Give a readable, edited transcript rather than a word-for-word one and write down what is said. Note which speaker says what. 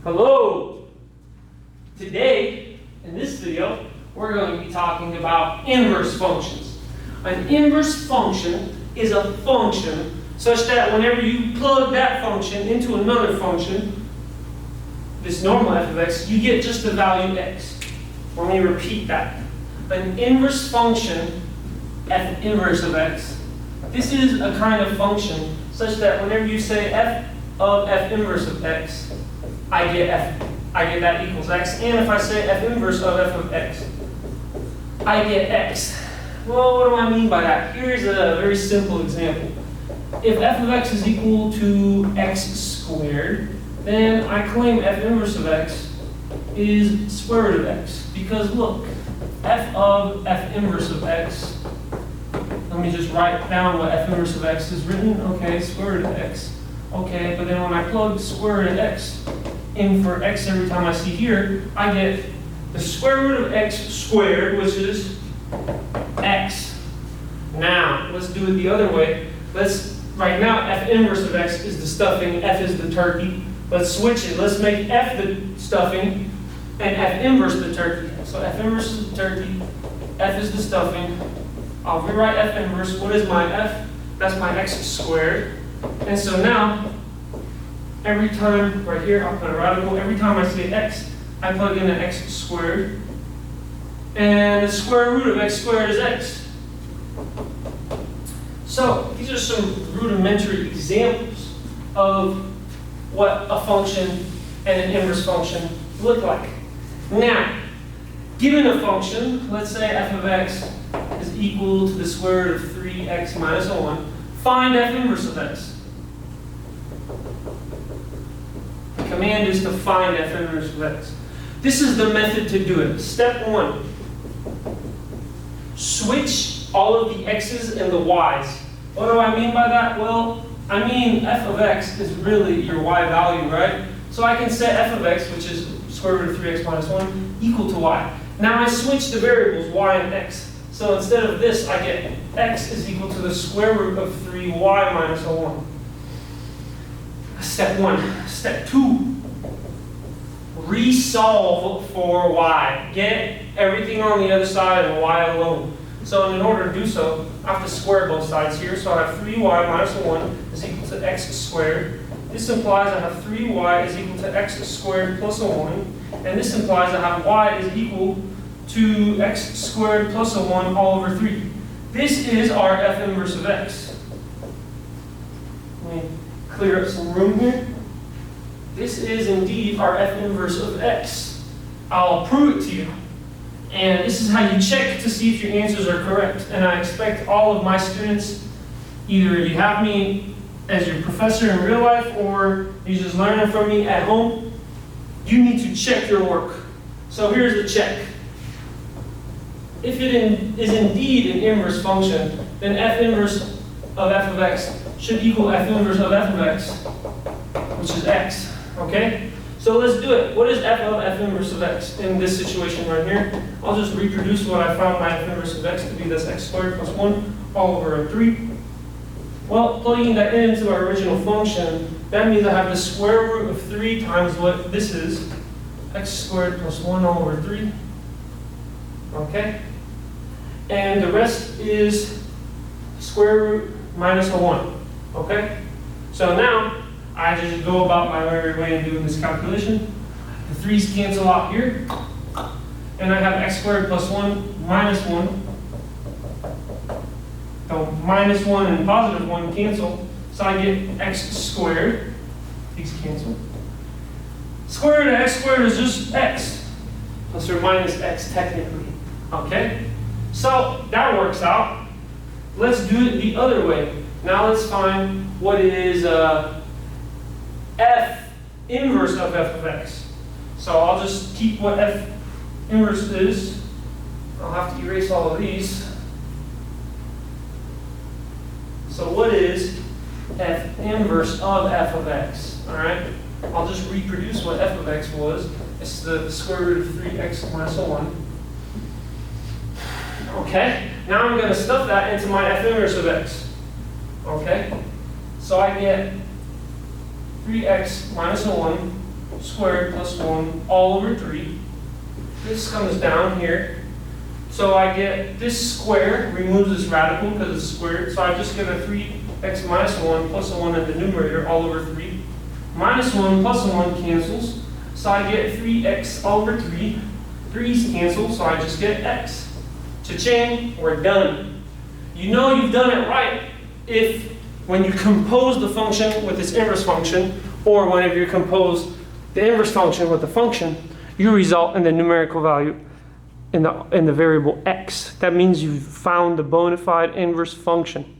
Speaker 1: Hello! Today, in this video, we're going to be talking about inverse functions. An inverse function is a function such that whenever you plug that function into another function, this normal f of x, you get just the value x. Let me repeat that. An inverse function, f inverse of x, this is a kind of function such that whenever you say f of f inverse of x, I get that equals x. And if I say f inverse of f of x, I get x. Well, what do I mean by that? Here's a very simple example. If f of x is equal to x squared, then I claim f inverse of x is square root of x. Because look, f of f inverse of x, let me just write down what f inverse of x is written. Okay, square root of x. Okay, but then when I plug square root of x in for x every time I see here, I get the square root of x squared, which is x. Now, let's do it the other way. Right now, f inverse of x is the stuffing, f is the turkey. Let's switch it. Let's make f the stuffing and f inverse the turkey. So f inverse is the turkey, f is the stuffing. I'll rewrite f inverse. What is my f? That's my x squared. And so now, every time, right here, I'll put a radical. Every time I say x, I plug in an x squared. And the square root of x squared is x. So, these are some rudimentary examples of what a function and an inverse function look like. Now, given a function, let's say f of x is equal to the square root of 3x minus 1, find f inverse of x. The command is to find f inverse of x. This is the method to do it. Step 1. Switch all of the x's and the y's. What do I mean by that? Well, I mean f of x is really your y value, right? So I can set f of x, which is square root of 3x minus 1, equal to y. Now I switch the variables y and x. So instead of this, I get x is equal to the square root of 3y minus 1. Step 1. Step 2. Resolve for y. Get everything on the other side and y alone. So in order to do so, I have to square both sides here. So I have 3y minus 1 is equal to x squared. This implies I have 3y is equal to x squared plus a 1. And this implies I have y is equal to x squared plus a 1 all over 3. This is our f inverse of x. Let me clear up some room here. This is indeed our f inverse of x. I'll prove it to you. And this is how you check to see if your answers are correct. And I expect all of my students, either you have me as your professor in real life or you're just learning from me at home, you need to check your work. So here's the check. If it is indeed an inverse function, then f inverse of f of x should equal f inverse of f of x, which is x. Okay? So let's do it. What is f of f inverse of x in this situation right here? I'll just reproduce what I found my f inverse of x to be. That's x squared plus 1 all over 3. Well, plugging that into our original function, that means I have the square root of 3 times what this is, x squared plus 1 all over 3. Okay? And the rest is square root minus a 1. Okay? So now, I just go about my merry way in doing this calculation. The 3's cancel out here. And I have x squared plus 1 minus 1. So minus 1 and positive 1 cancel. So I get x squared. These cancel. Square root of x squared is just x. Plus or minus x technically. Okay? So that works out. Let's do it the other way. Now let's find what is f inverse of f of x. So I'll just keep what f inverse is. I'll have to erase all of these. So what is f inverse of f of x? All right. I'll just reproduce what f of x was. It's the square root of 3x minus 1. Okay. Now I'm going to stuff that into my f inverse of x. Okay. So I get 3x minus 1 squared plus 1 all over 3. This comes down here. So I get this square, removes this radical because it's squared. So I just get a 3x minus 1 plus a 1 in the numerator all over 3. Minus 1 plus a 1 cancels. So I get 3x all over 3. 3's cancel, so I just get x. Cha-ching, we're done. You know you've done it right if when you compose the function with its inverse function, or whenever you compose the inverse function with the function, you result in the numerical value in the variable x. That means you've found the bona fide inverse function.